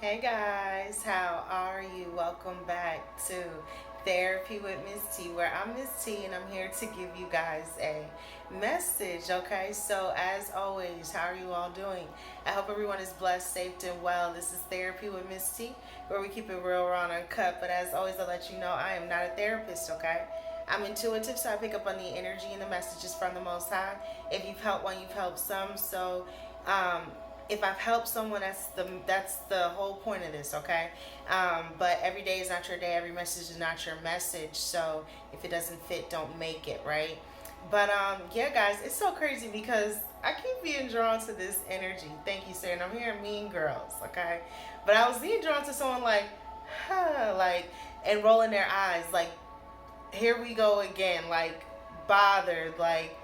Hey guys, how are you? Welcome back to Therapy with Miss T, where I'm Miss T and I'm here to give you guys a message. Okay, so as always, how are you all doing? I hope everyone is blessed, safe, and well. This is Therapy with Miss T, where we keep it real, raw, and uncut. But as always, I'll let you know I am not a therapist. Okay. I'm intuitive, so I pick up on the energy and the messages from the Most High. If you've helped one, you've helped some. So, um, if I've helped someone, that's the whole point of this, okay? But every day is not your day. Every message is not your message. So if it doesn't fit, don't make it, right? But yeah, guys, it's so crazy because I keep being drawn to this energy. Thank you, sir. And I'm hearing Mean Girls, okay? But I was being drawn to someone like, huh, like, and rolling their eyes, like, here we go again, like, bothered, like,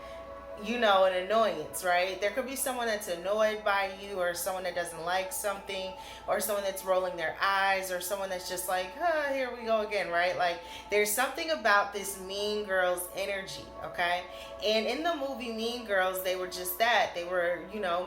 an annoyance, right? There could be someone that's annoyed by you, or someone that doesn't like something, or someone that's rolling their eyes, or someone that's just like, here we go again, right? Like, there's something about this Mean Girls energy, okay? And in the movie Mean Girls, they were just that. They were,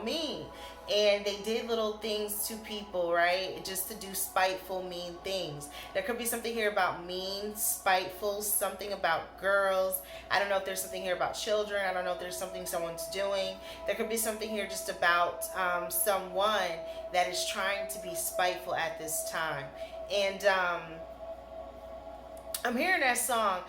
mean. And they did little things to people, right? Just to do spiteful, mean things. There could be something here about mean, spiteful, something about girls. I don't know if there's something here about children. I don't know if there's something someone's doing. There could be something here just about someone that is trying to be spiteful at this time. And I'm hearing that song,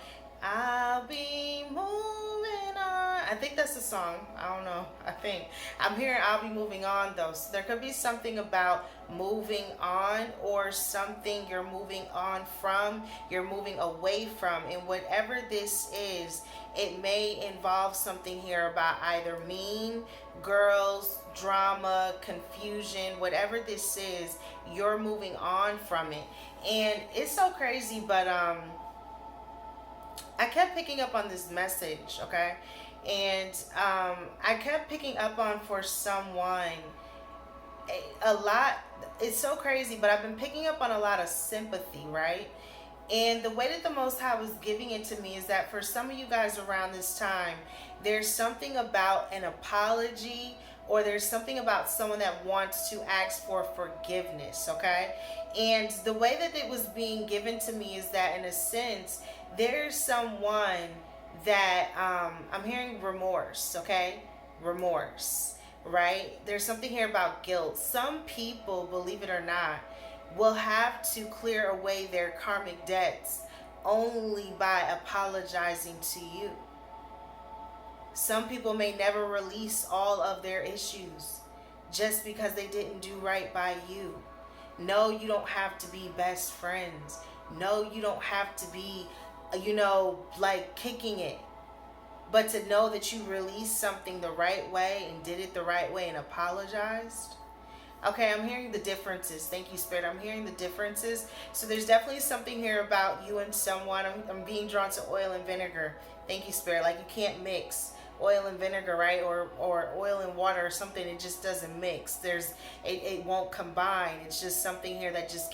I'll be moving on. I think that's the song. I don't know. I think. I'm hearing I'll be moving on though. So there could be something about moving on, or something you're moving on from, you're moving away from. And whatever this is, it may involve something here about either mean girls, drama, confusion, whatever this is, you're moving on from it. And it's so crazy, but I kept picking up on this message, okay? And I kept picking up on, for someone, a lot. It's so crazy, but I've been picking up on a lot of sympathy, right? And the way that the Most High was giving it to me is that for some of you guys around this time, there's something about an apology, or there's something about someone that wants to ask for forgiveness, okay? And the way that it was being given to me is that, in a sense, there's someone that I'm hearing remorse, okay? Remorse, right? There's something here about guilt. Some people, believe it or not, will have to clear away their karmic debts only by apologizing to you. Some people may never release all of their issues just because they didn't do right by you. No, you don't have to be best friends. No, you don't have to be, like kicking it. But to know that you released something the right way and did it the right way and apologized. Okay, I'm hearing the differences. Thank you, Spirit. I'm hearing the differences. So there's definitely something here about you and someone. I'm being drawn to oil and vinegar. Thank you, Spirit. Like, you can't mix oil and vinegar, right? Or oil and water or something. It just doesn't mix. It won't combine. It's just something here that just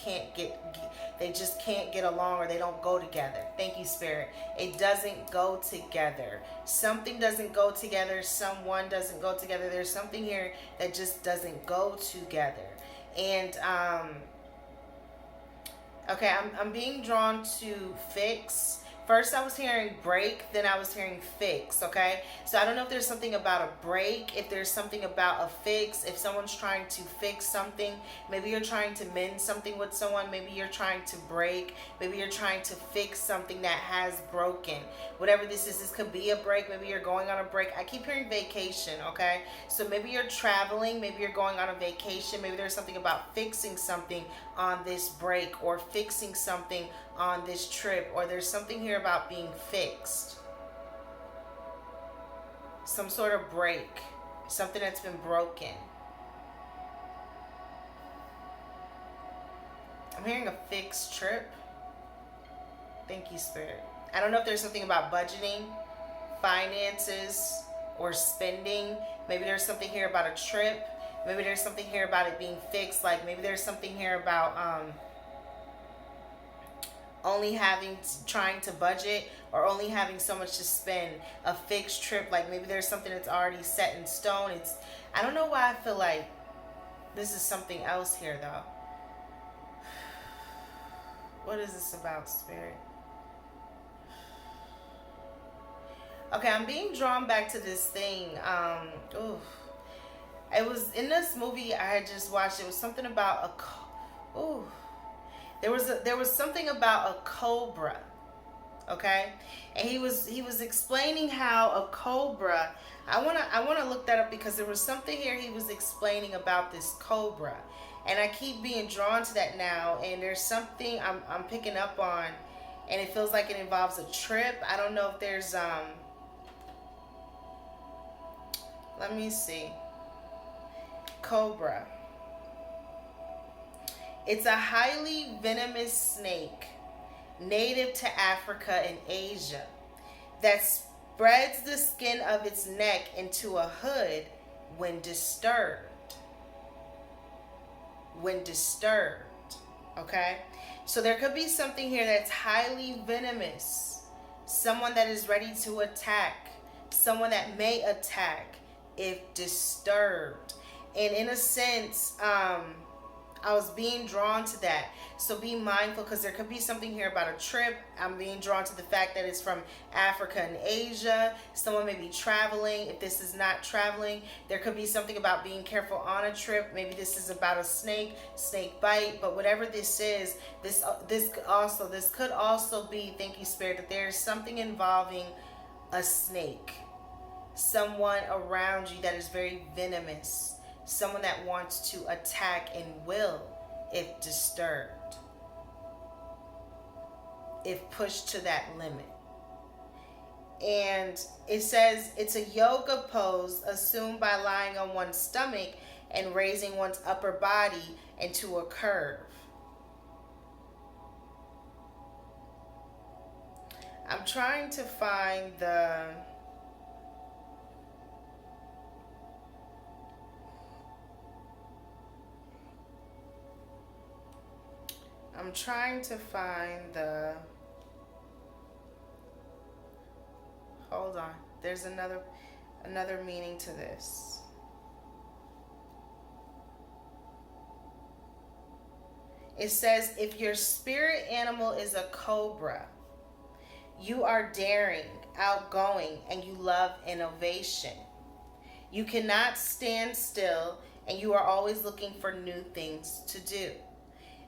they just can't get along, or they don't go together. Thank you, Spirit. It doesn't go together. Something doesn't go together. Someone doesn't go together. There's something here that just doesn't go together. And okay, I'm being drawn to fix. First I was hearing break, then I was hearing fix, okay? So I don't know if there's something about a break, if there's something about a fix, if someone's trying to fix something. Maybe you're trying to mend something with someone. Maybe you're trying to break. Maybe you're trying to fix something that has broken. Whatever this is, this could be a break. Maybe you're going on a break. I keep hearing vacation, okay? So maybe you're traveling. Maybe you're going on a vacation. Maybe there's something about fixing something on this break, or fixing something on this trip, or there's something here about being fixed. Some sort of break, something that's been broken. I'm hearing a fixed trip. Thank you, Spirit. I don't know if there's something about budgeting, finances, or spending. Maybe there's something here about a trip. Maybe there's something here about it being fixed. Like, maybe there's something here about only trying to budget, or only having so much to spend. A fixed trip, like maybe there's something that's already set in stone. I don't know why I feel like this is something else here though. What is this about, Spirit? Okay, I'm being drawn back to this thing. Ooh. It was in this movie I had just watched. It was something about ooh. There was something about a cobra. Okay? And he was explaining how a cobra, I wanna look that up because there was something here he was explaining about this cobra. And I keep being drawn to that now, and there's something I'm picking up on, and it feels like it involves a trip. I don't know if there's let me see. Cobra. It's a highly venomous snake native to Africa and Asia that spreads the skin of its neck into a hood when disturbed. When disturbed. Okay? So there could be something here that's highly venomous. Someone that is ready to attack. Someone that may attack if disturbed. And in a sense, I was being drawn to that. So be mindful, because there could be something here about a trip. I'm being drawn to the fact that it's from Africa and Asia. Someone may be traveling. If this is not traveling, there could be something about being careful on a trip. Maybe this is about a snake bite. But whatever this is, this could also be, thank you, Spirit, that there's something involving a snake. Someone around you that is very venomous. Someone that wants to attack and will if disturbed. If pushed to that limit. And it says it's a yoga pose assumed by lying on one's stomach and raising one's upper body into a curve. I'm trying to find the... I'm trying to find the... Hold on. There's another meaning to this. It says, if your spirit animal is a cobra, you are daring, outgoing, and you love innovation. You cannot stand still, and you are always looking for new things to do.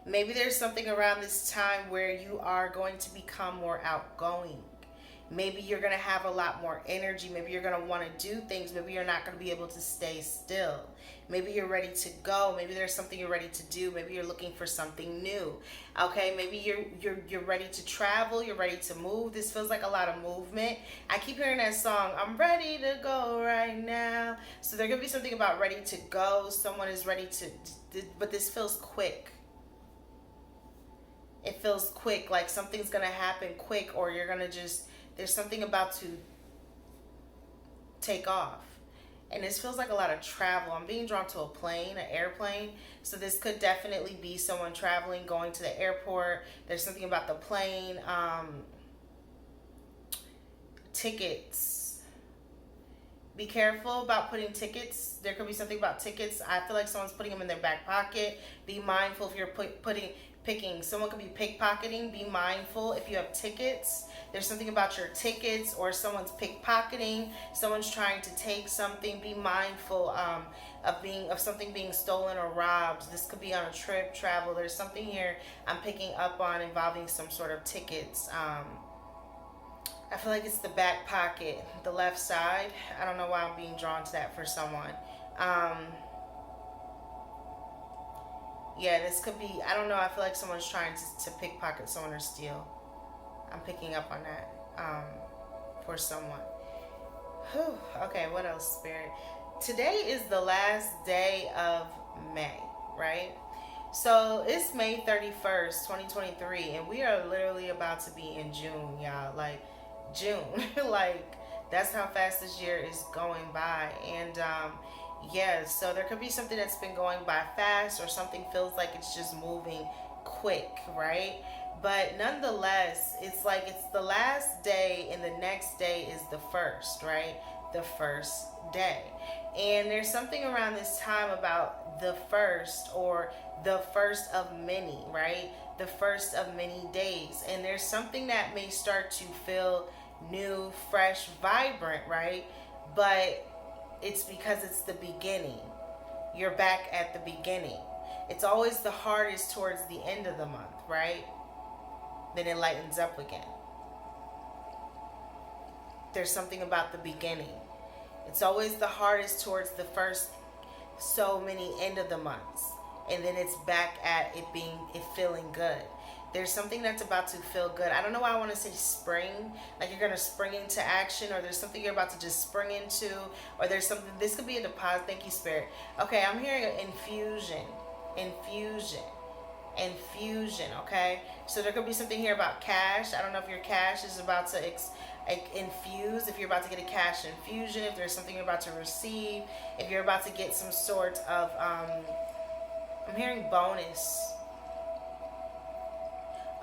Maybe there's something around this time where you are going to become more outgoing. Maybe you're going to have a lot more energy. Maybe you're going to want to do things. Maybe you're not going to be able to stay still. Maybe you're ready to go. Maybe there's something you're ready to do. Maybe you're looking for something new. Okay, maybe you're ready to travel. You're ready to move. This feels like a lot of movement. I keep hearing that song, I'm ready to go right now. So there could be something about ready to go. Someone is ready to, but this feels quick. It feels quick, like something's going to happen quick, or you're going to just, there's something about to take off. And this feels like a lot of travel. I'm being drawn to a plane, an airplane. So this could definitely be someone traveling, going to the airport. There's something about the plane. Tickets. Be careful about putting tickets. There could be something about tickets. I feel like someone's putting them in their back pocket. Be mindful if you're picking. Someone could be pickpocketing. Be mindful if you have tickets. There's something about your tickets, or someone's pickpocketing. Someone's trying to take something. Be mindful of something being stolen or robbed. This could be on a trip, travel. There's something here I'm picking up on involving some sort of tickets. I feel like it's the back pocket, the left side. I don't know why I'm being drawn to that for someone. Yeah, this could be, I don't know, I feel like someone's trying to pickpocket someone or steal. I'm picking up on that for someone. Whew. Okay, what else, Spirit? Today is the last day of May, right? So it's May 31st, 2023, and we are literally about to be in June, y'all. Like, June. Like, that's how fast this year is going by. And, yeah, so there could be something that's been going by fast, or something feels like it's just moving quick, right? But nonetheless, it's like it's the last day and the next day is the first, right? The first day. And there's something around this time about the first, or the first of many, right? The first of many days. And there's something that may start to feel new, fresh, vibrant, right? But it's because it's the beginning. You're back at the beginning. It's always the hardest towards the end of the month, right? Then it lightens up again. There's something about the beginning. It's always the hardest towards the first so many end of the months. And then it's back at it feeling good. There's something that's about to feel good. I don't know why I want to say spring, like you're going to spring into action, or there's something you're about to just spring into, or there's something, this could be a deposit. Thank you, Spirit. Okay, I'm hearing an infusion, okay? So there could be something here about cash. I don't know if your cash is about to infuse, if you're about to get a cash infusion, if there's something you're about to receive, if you're about to get some sort of, I'm hearing bonus.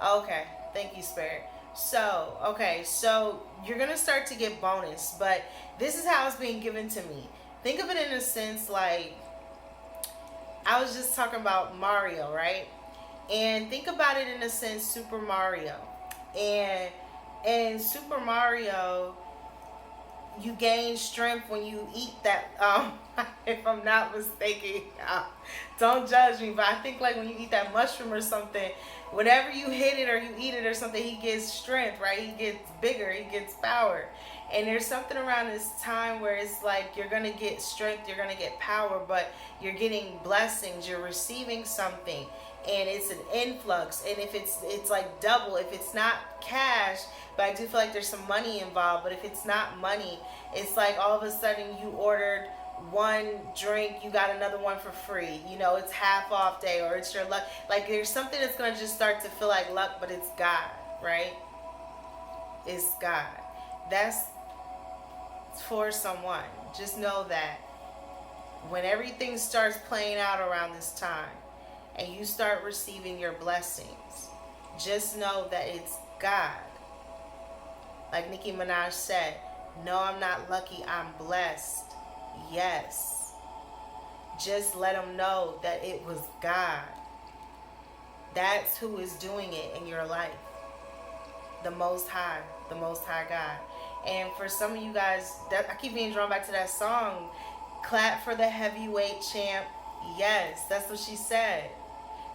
Okay, thank you, Spirit. So, okay, so you're going to start to get bonus, but this is how it's being given to me. Think of it in a sense like, I was just talking about Mario, right? And think about it in a sense, Super Mario. And in Super Mario, you gain strength when you eat that, if I'm not mistaken, don't judge me, but I think like when you eat that mushroom or something, whenever you hit it or you eat it or something, he gets strength, right? He gets bigger, he gets power. And there's something around this time where it's like you're going to get strength, you're going to get power, but you're getting blessings, you're receiving something, and it's an influx. And if it's like double, if it's not cash, but I do feel like there's some money involved, but if it's not money, it's like all of a sudden you ordered one drink, you got another one for free. You know, it's half off day, or it's your luck. Like there's something that's going to just start to feel like luck, but it's God, right? It's God. That's for someone. Just know that when everything starts playing out around this time and you start receiving your blessings, just know that it's God. Like Nicki Minaj said, no, I'm not lucky, I'm blessed. Yes. Just let them know that it was God. That's who is doing it in your life. The Most High God. And for some of you guys, I keep being drawn back to that song, clap for the heavyweight champ. Yes, that's what she said.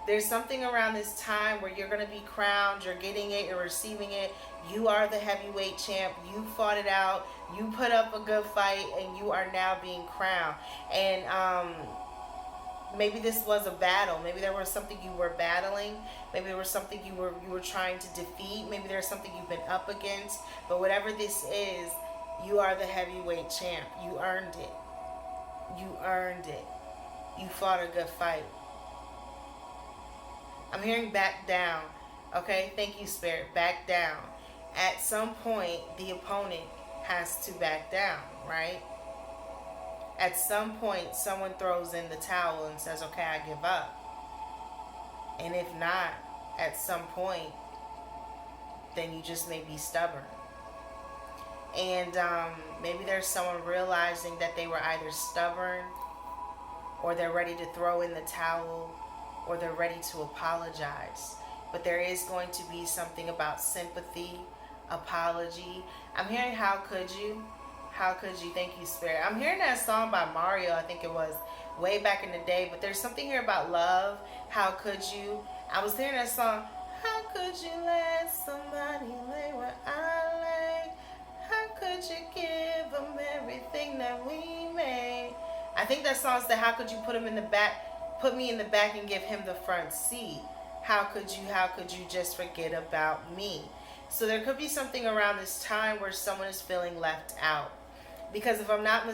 There's something around this time where you're going to be crowned, you're getting it, you're receiving it. You are the heavyweight champ. You fought it out. You put up a good fight, and you are now being crowned. And maybe this was a battle. Maybe there was something you were battling. Maybe there was something you were trying to defeat. Maybe there's something you've been up against. But whatever this is, you are the heavyweight champ. You earned it. You earned it. You fought a good fight. I'm hearing back down. Okay, thank you, Spirit. Back down. At some point, the opponent has to back down, right? At some point, someone throws in the towel and says, okay, I give up. And if not, at some point, then you just may be stubborn. And maybe there's someone realizing that they were either stubborn, or they're ready to throw in the towel, or they're ready to apologize. But there is going to be something about sympathy, apology. I'm hearing how could you? How could you? Thank you, Spirit. I'm hearing that song by Mario, I think it was, way back in the day. But there's something here about love. How could you? I was hearing that song, how could you let somebody lay where I lay? How could you give them everything that we made? I think that song said, how could you put me in the back and give him the front seat? How could you just forget about me? So there could be something around this time where someone is feeling left out. Because if I'm not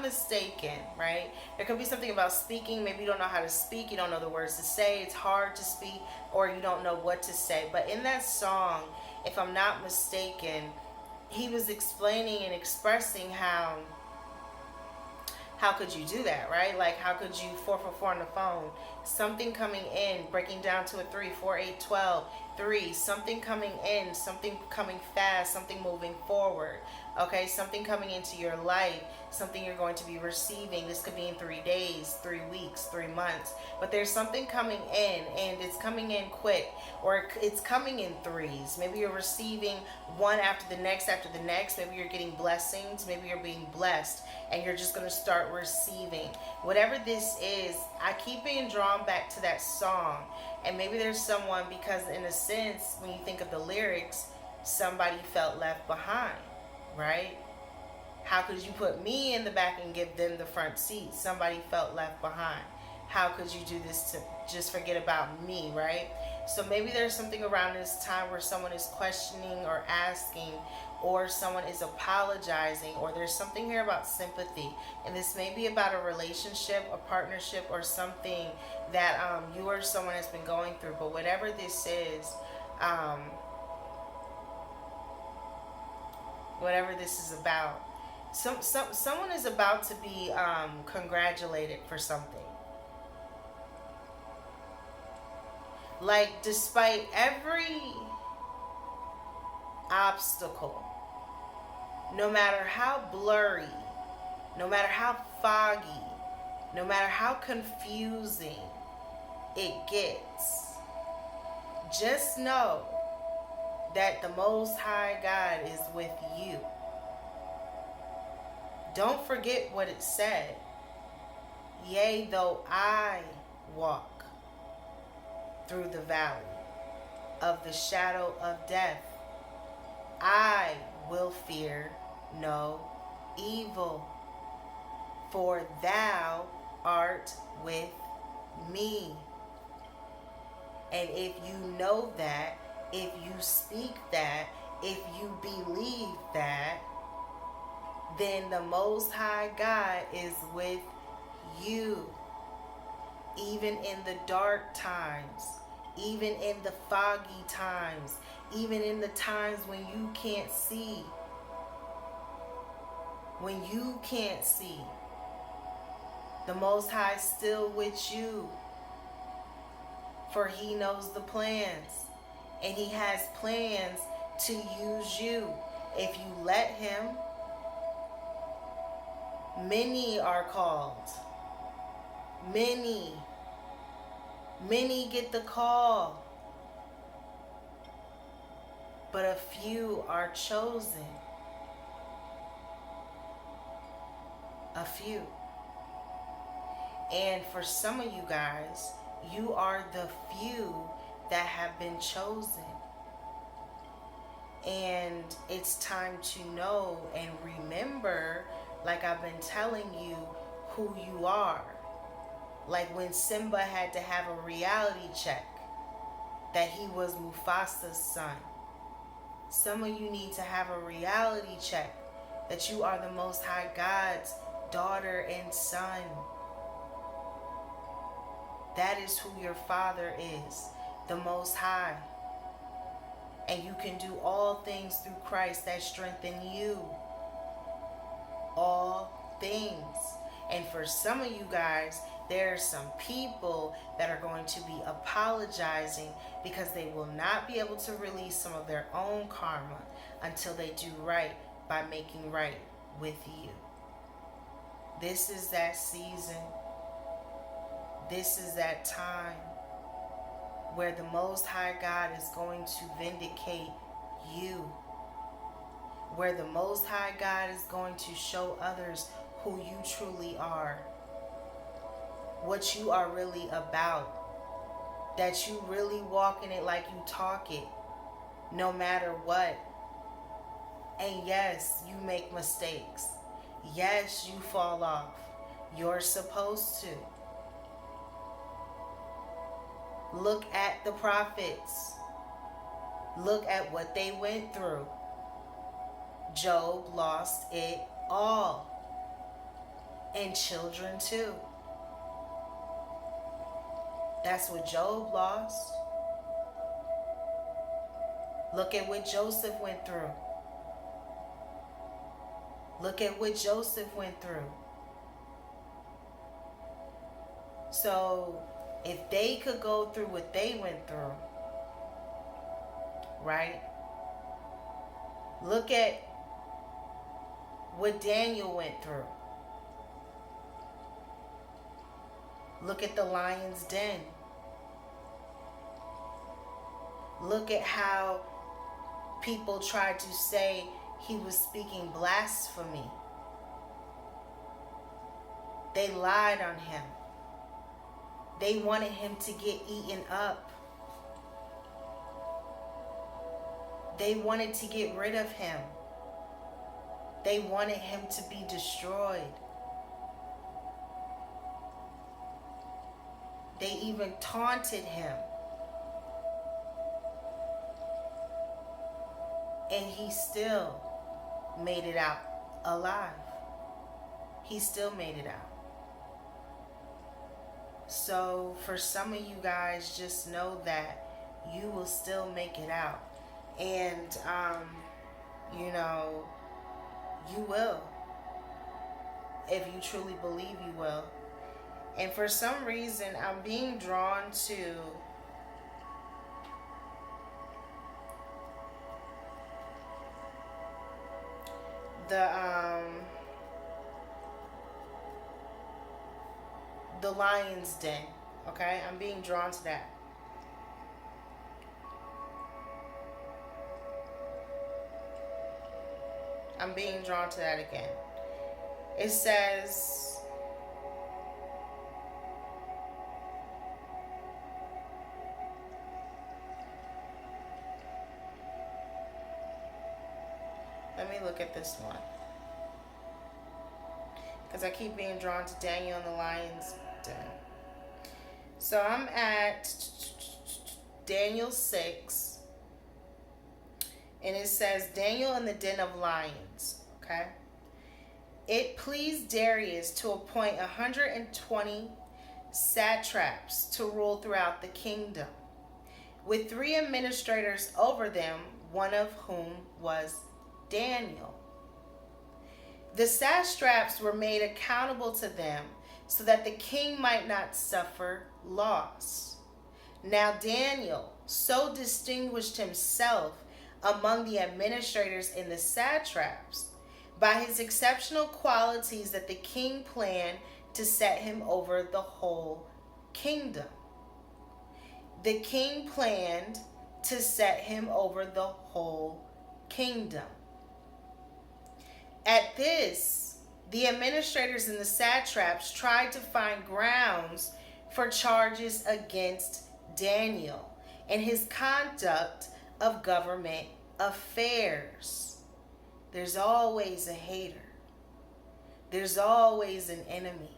mistaken, right? There could be something about speaking. Maybe you don't know how to speak. You don't know the words to say. It's hard to speak, or you don't know what to say. But in that song, if I'm not mistaken, he was explaining and expressing how could you do that, right? Like, how could you 444 on the phone? Something coming in, breaking down to a 3, 4, 8, 12, 3. Something coming in, something coming fast, something moving forward. Okay, something coming into your life, something you're going to be receiving. This could be in 3 days, 3 weeks, 3 months. But there's something coming in, and it's coming in quick, or it's coming in threes. Maybe you're receiving one after the next, after the next. Maybe you're getting blessings. Maybe you're being blessed, and you're just going to start receiving. Whatever this is, I keep being drawn back to that song. And maybe there's someone, because in a sense, when you think of the lyrics, somebody felt left behind. Right? How could you put me in the back and give them the front seat? Somebody felt left behind. How could you do this to just forget about me, right? So maybe there's something around this time where someone is questioning or asking, or someone is apologizing, or there's something here about sympathy. And this may be about a relationship, a partnership, or something that you or someone has been going through. But whatever this is, whatever this is about, someone is about to be congratulated for something. Like, despite every obstacle, no matter how blurry, no matter how foggy, no matter how confusing it gets, just know that the Most High God is with you. Don't forget what it said. Yea, though I walk through the valley of the shadow of death, I will fear no evil, for thou art with me. And if you know that, if you speak that, if you believe that, then the Most High God is with you. Even in the dark times, even in the foggy times, even in the times when you can't see. When you can't see, the Most High is still with you. For He knows the plans. And He has plans to use you. If you let Him, many are called. Many get the call. But a few are chosen. A few. And for some of you guys, you are the few that have been chosen. And it's time to know and remember, like I've been telling you, who you are. Like when Simba had to have a reality check that he was Mufasa's son. Some of you need to have a reality check that you are the Most High God's daughter and son. That is who your Father is, the Most High. And you can do all things through Christ that strengthen you. All things. And for some of you guys, there are some people that are going to be apologizing because they will not be able to release some of their own karma until they do right by making right with you. This is that season. This is that time where the Most High God is going to vindicate you. Where the Most High God is going to show others who you truly are. What you are really about. That you really walk in it like you talk it. No matter what. And yes, you make mistakes. Yes, you fall off. You're supposed to. Look at the prophets. Look at what they went through. Job lost it all. And children too. That's what Job lost. Look at what Joseph went through. Look at what Joseph went through. So, if they could go through what they went through, right? Look at what Daniel went through. Look at the lion's den. Look at how people tried to say he was speaking blasphemy. They lied on him. They wanted him to get eaten up. They wanted to get rid of him. They wanted him to be destroyed. They even taunted him. And he still made it out alive. He still made it out. So for some of you guys, just know that you will still make it out. And, you will. If you truly believe you will. And for some reason, I'm being drawn to the lion's den. Okay? I'm being drawn to that. I'm being drawn to that again. It says, let me look at this one, because I keep being drawn to Daniel and the lion's den. So I'm at Daniel 6. And it says, Daniel in the den of lions. Okay? It pleased Darius to appoint 120 satraps to rule throughout the kingdom, with 3 administrators over them, one of whom was Daniel. The satraps were made accountable to them so that the king might not suffer loss. Now Daniel so distinguished himself among the administrators and the satraps by his exceptional qualities that the king planned to set him over the whole kingdom. The king planned to set him over the whole kingdom. At this, the administrators and the satraps tried to find grounds for charges against Daniel and his conduct of government affairs. There's always a hater. There's always an enemy.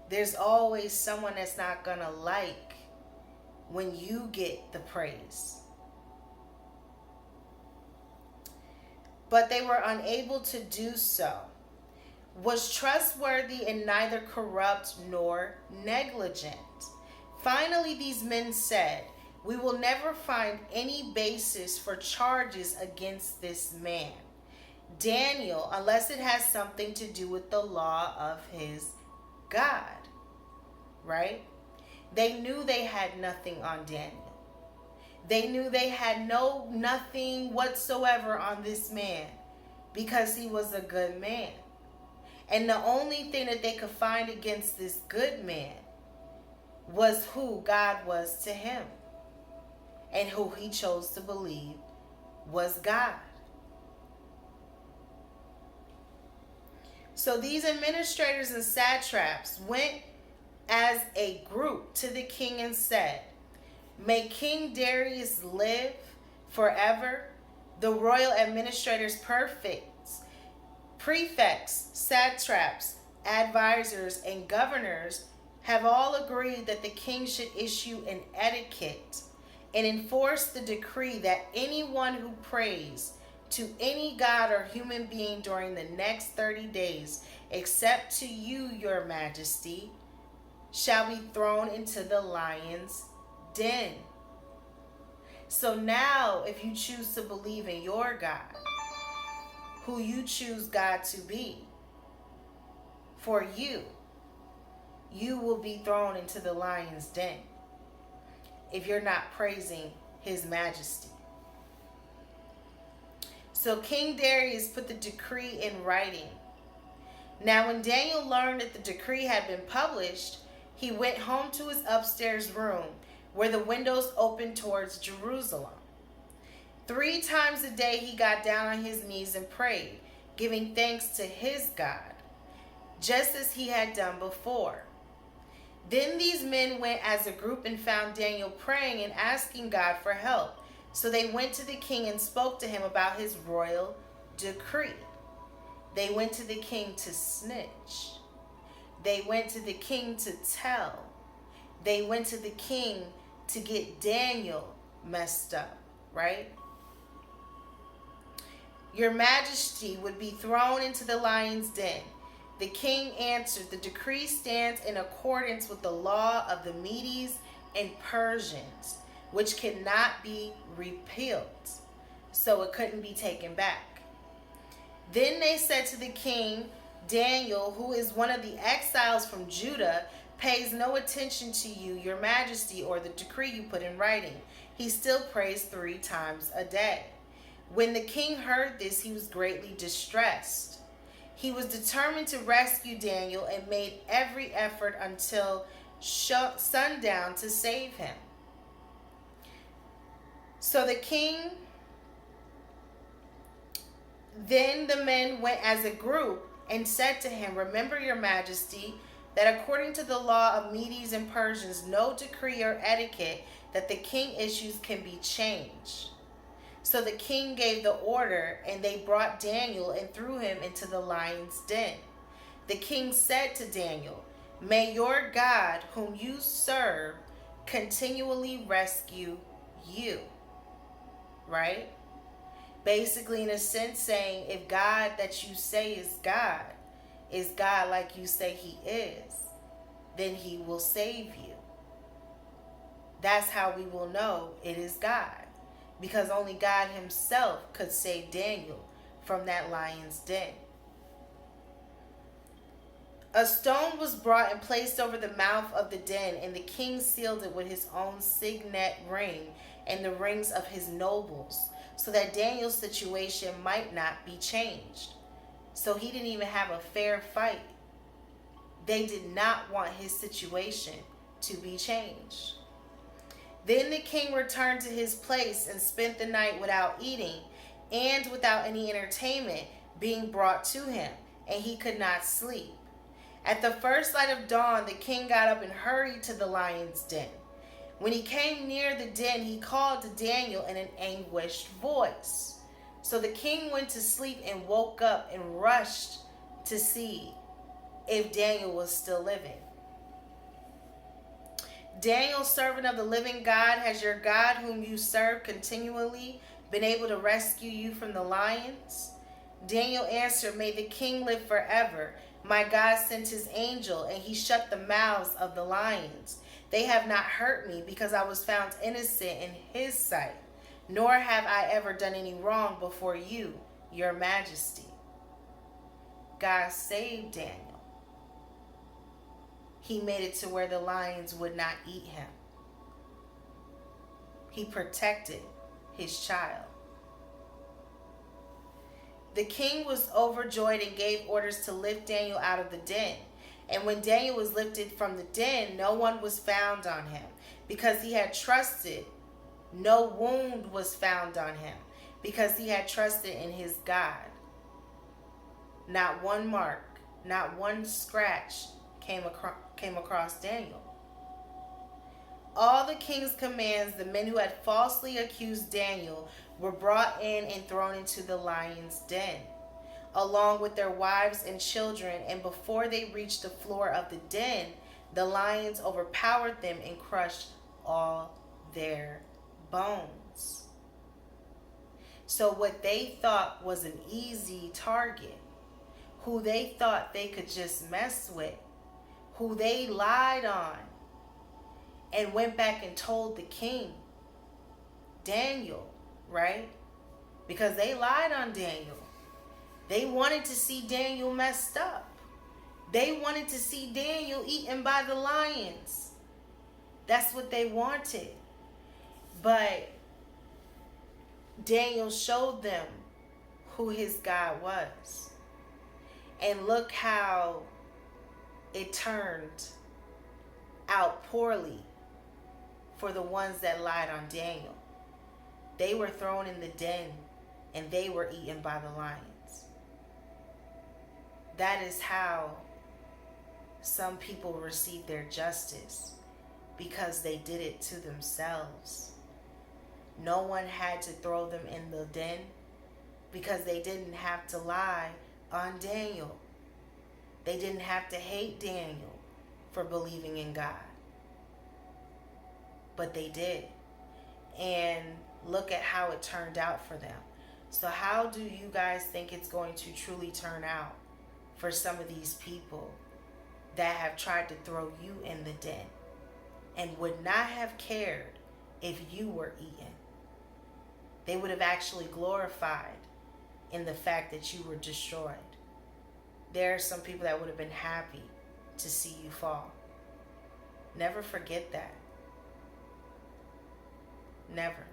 There's always someone that's not gonna like when you get the praise. But they were unable to do so. Was trustworthy and neither corrupt nor negligent. Finally, these men said, we will never find any basis for charges against this man, Daniel, unless it has something to do with the law of his God. Right? They knew they had nothing on Daniel. They knew they had nothing whatsoever on this man because he was a good man. And the only thing that they could find against this good man was who God was to him. And who he chose to believe was God. So these administrators and satraps went as a group to the king and said, may King Darius live forever. The royal administrators, prefects, satraps, advisors, and governors have all agreed that the king should issue an etiquette and enforce the decree that anyone who prays to any god or human being during the next 30 days, except to you, your majesty, shall be thrown into the lion's den. So now, if you choose to believe in your God, who you choose God to be, for you, you will be thrown into the lion's den if you're not praising his majesty. So King Darius put the decree in writing Now, when Daniel learned that the decree had been published, he went home to his upstairs room, where the windows opened towards Jerusalem. 3 times a day he got down on his knees and prayed, giving thanks to his God, just as he had done before. Then these men went as a group and found Daniel praying and asking God for help. So they went to the king and spoke to him about his royal decree. They went to the king to snitch. They went to the king to tell. They went to the king to get Daniel messed up, right? Your Majesty would be thrown into the lion's den. The king answered, the decree stands in accordance with the law of the Medes and Persians, which cannot be repealed, so it couldn't be taken back. Then they said to the king, Daniel, who is one of the exiles from Judah, pays no attention to you, your Majesty, or the decree you put in writing. He still prays 3 times a day. When the king heard this, he was greatly distressed. He was determined to rescue Daniel and made every effort until sundown to save him. So the king, then the men went as a group and said to him, remember, your Majesty, that according to the law of Medes and Persians, no decree or etiquette that the king issues can be changed. So the king gave the order, and they brought Daniel and threw him into the lion's den. The king said to Daniel, may your God, whom you serve, continually rescue you. Right? Basically, in a sense, saying, if God that you say is God like you say he is, then he will save you. That's how we will know it is God. Because only God himself could save Daniel from that lion's den. A stone was brought and placed over the mouth of the den, and the king sealed it with his own signet ring and the rings of his nobles, so that Daniel's situation might not be changed. So he didn't even have a fair fight. They did not want his situation to be changed. Then the king returned to his place and spent the night without eating and without any entertainment being brought to him, and he could not sleep. At the first light of dawn, the king got up and hurried to the lion's den. When he came near the den, he called to Daniel in an anguished voice. So the king went to sleep and woke up and rushed to see if Daniel was still living. Daniel, servant of the living God, has your God whom you serve continually been able to rescue you from the lions? Daniel answered, may the king live forever. My God sent his angel, and he shut the mouths of the lions. They have not hurt me, because I was found innocent in his sight, nor have I ever done any wrong before you, your Majesty. God saved Daniel. He made it to where the lions would not eat him. He protected his child. The king was overjoyed and gave orders to lift Daniel out of the den. And when Daniel was lifted from the den, no one was found on him, because he had trusted. No wound was found on him, because he had trusted in his God. Not one mark, not one scratch came across Daniel. All the king's commands, the men who had falsely accused Daniel, were brought in and thrown into the lion's den, along with their wives and children, and before they reached the floor of the den, the lions overpowered them and crushed all their bones. So what they thought was an easy target, who they thought they could just mess with, who they lied on, and went back and told the king, Daniel, right? Because they lied on Daniel. They wanted to see Daniel messed up. They wanted to see Daniel eaten by the lions. That's what they wanted. But Daniel showed them who his God was. And look how it turned out poorly for the ones that lied on Daniel. They were thrown in the den and they were eaten by the lions. That is how some people receive their justice, because they did it to themselves. No one had to throw them in the den because they didn't have to lie on Daniel. They didn't have to hate Daniel for believing in God. But they did. And look at how it turned out for them. So how do you guys think it's going to truly turn out for some of these people that have tried to throw you in the den and would not have cared if you were eaten? They would have actually glorified in the fact that you were destroyed. There are some people that would have been happy to see you fall. Never forget that. Never.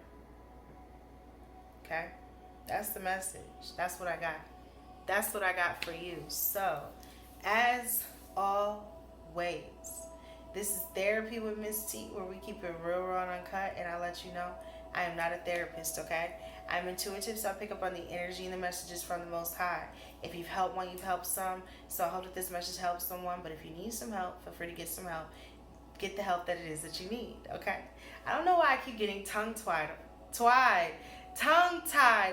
Okay? That's the message. That's what I got. That's what I got for you. So, as always, this is Therapy with Miss T, where we keep it real, raw, and uncut, and I let you know I am not a therapist, okay? I'm intuitive, so I pick up on the energy and the messages from the Most High. If you've helped one, you've helped some. So I hope that this message helps someone. But if you need some help, feel free to get some help. Get the help that it is that you need, okay? I don't know why I keep getting tongue-tied.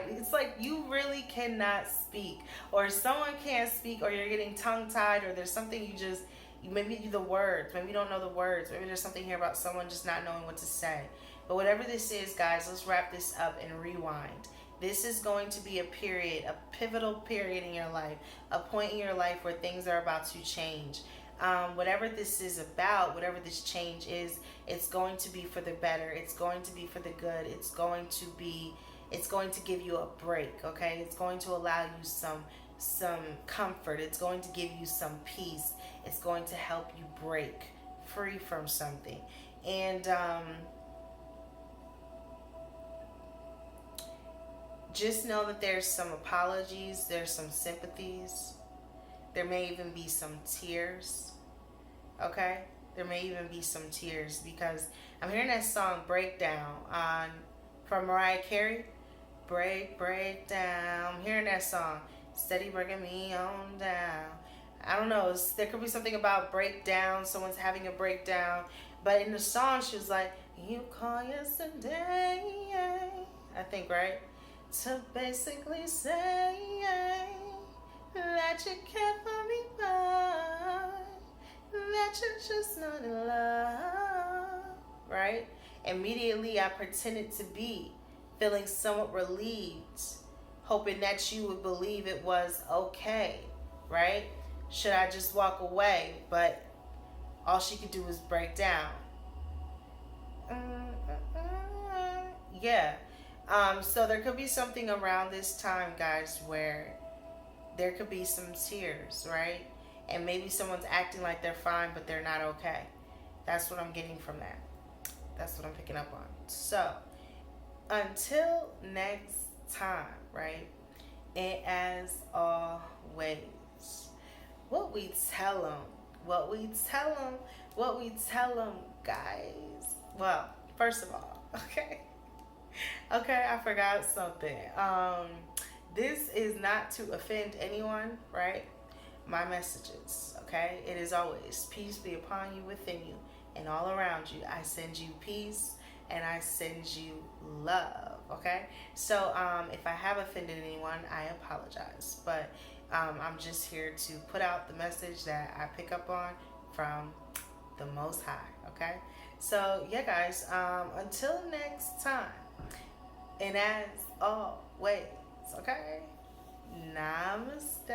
It's like you really cannot speak, or someone can't speak, or you're getting tongue-tied, or there's something maybe the words, maybe you don't know the words, maybe there's something here about someone just not knowing what to say. But whatever this is, guys, let's wrap this up and rewind. This is going to be a pivotal period in your life, a point in your life where things are about to change. Whatever this is about, whatever this change is, it's going to be for the better. It's going to be for the good. It's going to give you a break, okay? It's going to allow you some comfort. It's going to give you some peace. It's going to help you break free from something. And just know that there's some apologies, there's some sympathies. There may even be some tears, okay? There may even be some tears, because I'm hearing that song Breakdown from Mariah Carey. Break down. I'm hearing that song. Steady breaking me on down. I don't know. There could be something about breakdown. Someone's having a breakdown. But in the song, she was like, you call yesterday, I think, right? To basically say that you care for me, that you're just not in love, right? Immediately I pretended to be feeling somewhat relieved, hoping that you would believe it was okay, right? Should I just walk away? But all she could do was break down. Yeah. So there could be something around this time, guys, where there could be some tears, right? And maybe someone's acting like they're fine, but they're not okay. That's what I'm getting from that. That's what I'm picking up on. So, until next time, right? And as always, what we tell them, guys. Well, first of all, okay, I forgot something. This is not to offend anyone, right? My messages, okay? It is always peace be upon you, within you, and all around you. I send you peace and I send you love, okay? So if I have offended anyone, I apologize. But I'm just here to put out the message that I pick up on from the Most High, okay? So yeah, guys, until next time, and as always, okay? Namaste.